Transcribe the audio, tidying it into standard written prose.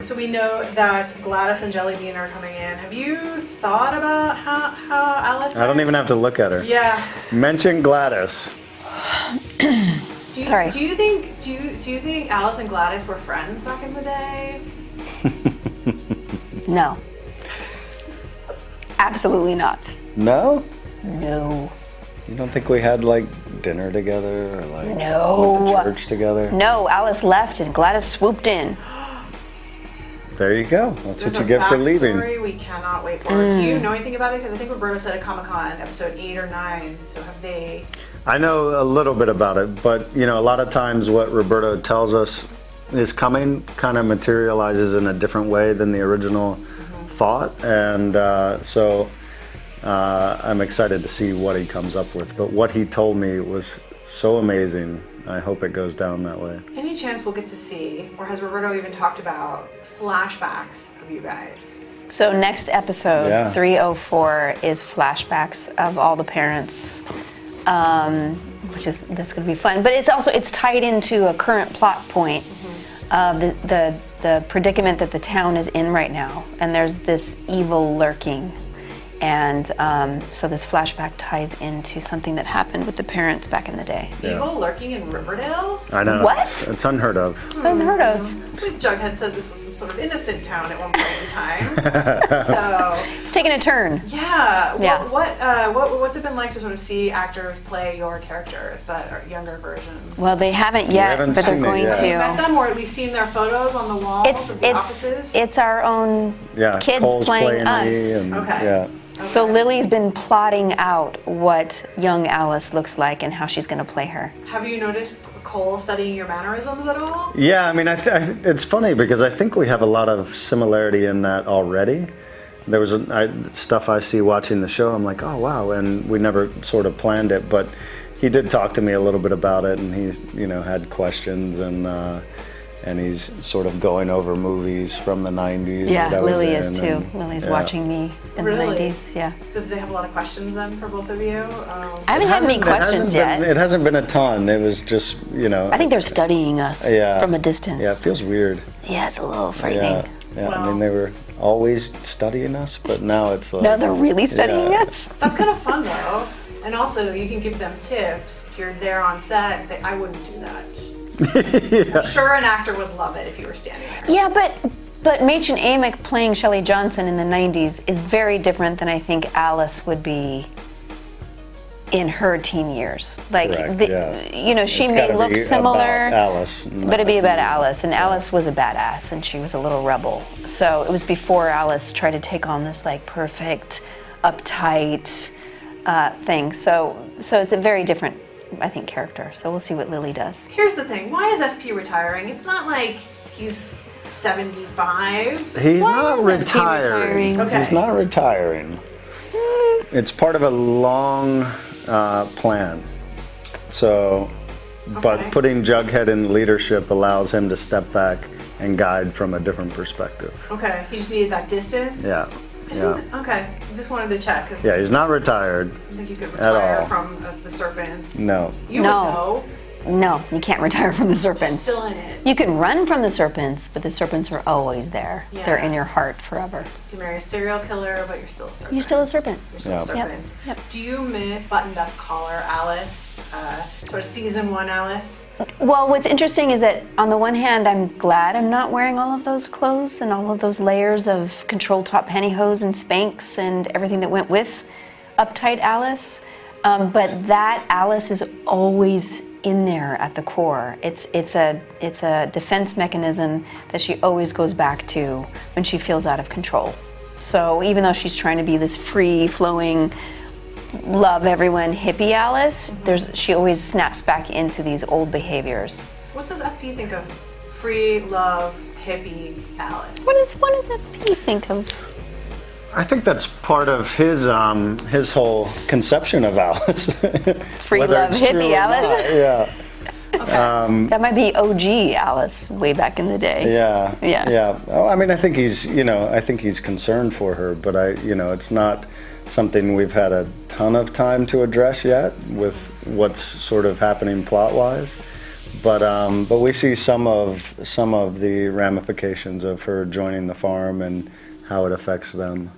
So we know that Gladys and Jellybean are coming in. Have you thought about how Alice? I don't even have to look at her. Yeah. Mention Gladys. Sorry. Do you think Alice and Gladys were friends back in the day? No. Absolutely not. No? No. You don't think we had like dinner together or like went to church together? No, Alice left and Gladys swooped in. There you go. That's what you get for leaving. We cannot wait for. Do you know anything about it? Because I think Roberto said at Comic-Con, episode 8 or 9. So have they? I know a little bit about it, but you know, a lot of times what Roberto tells us is coming kind of materializes in a different way than the original thought, and so I'm excited to see what he comes up with. But what he told me was so amazing. I hope it goes down that way. Any chance we'll get to see, or has Roberto even talked about flashbacks of you guys? So next episode, 304, is flashbacks of all the parents, that's going to be fun. But it's tied into a current plot point of the predicament that the town is in right now, and there's this evil lurking. And so this flashback ties into something that happened with the parents back in the day. Evil lurking in Riverdale? I know. What? It's unheard of. Unheard of. I think Jughead said this was some sort of innocent town at one point in time. So it's taken a turn. Yeah. Yeah. What's it been like to sort of see actors play your characters, but younger versions? Well, they haven't yet, but they're going to. Have you met them, or at least seen their photos on the walls of the offices? It's our own kids Cole's playing us. Okay. Yeah. So Lily's been plotting out what young Alice looks like and how she's going to play her. Have you noticed Cole studying your mannerisms at all? Yeah, I mean, it's funny because I think we have a lot of similarity in that already. There was stuff I see watching the show, I'm like, oh wow, and we never sort of planned it, but he did talk to me a little bit about it, and he, had questions, and he's sort of going over movies from the 90s. Yeah, Lily is too. Lily's watching me in the 90s, yeah. So do they have a lot of questions then for both of you? I haven't had any questions yet. It hasn't been a ton. It was just, I think they're studying us from a distance. Yeah, it feels weird. Yeah, it's a little frightening. Yeah, I mean, they were always studying us, but now it's like... No, they're really studying us? That's kind of fun, though. And also, you can give them tips if you're there on set and say, I wouldn't do that. I'm sure an actor would love it if you were standing there. Yeah, but Mädchen Amick playing Shelley Johnson in the 90s is very different than I think Alice would be in her teen years. Like, she may look similar, Alice, but it'd be about Alice, and Alice was a badass, and she was a little rebel. So it was before Alice tried to take on this like perfect, uptight thing. So it's a very different, I think, character. So we'll see what Lily does. Here's the thing. Why is FP retiring? It's not like he's 75. He's not retiring. Okay. He's not retiring. It's part of a long plan. So, but putting Jughead in leadership allows him to step back and guide from a different perspective. Okay. He just needed that distance? Yeah. Okay. I just wanted to check. Yeah, he's not retired. I think you could retire from the serpents. No. You would know. No, you can't retire from the serpents. Still in it. You can run from the serpents, but the serpents are always there. Yeah. They're in your heart forever. You can marry a serial killer, but you're still a serpent. You're still a serpent. You're still a serpent. Yep. Do you miss buttoned-up collar Alice? Sort of season 1 Alice? Well, what's interesting is that on the one hand, I'm glad I'm not wearing all of those clothes and all of those layers of control top pantyhose and Spanx and everything that went with uptight Alice. But that Alice is always in there at the core. It's a defense mechanism that she always goes back to when she feels out of control. So even though she's trying to be this free-flowing, love everyone hippie Alice, she always snaps back into these old behaviors. What does FP think of free, love, hippie Alice? What does FP think of? I think that's part of his whole conception of Alice. Free love hippie Alice? Yeah. Okay. That might be OG Alice way back in the day. Yeah. Oh, I mean, I think he's concerned for her, but it's not something we've had a ton of time to address yet with what's sort of happening plot-wise. But we see some of the ramifications of her joining the farm and how it affects them.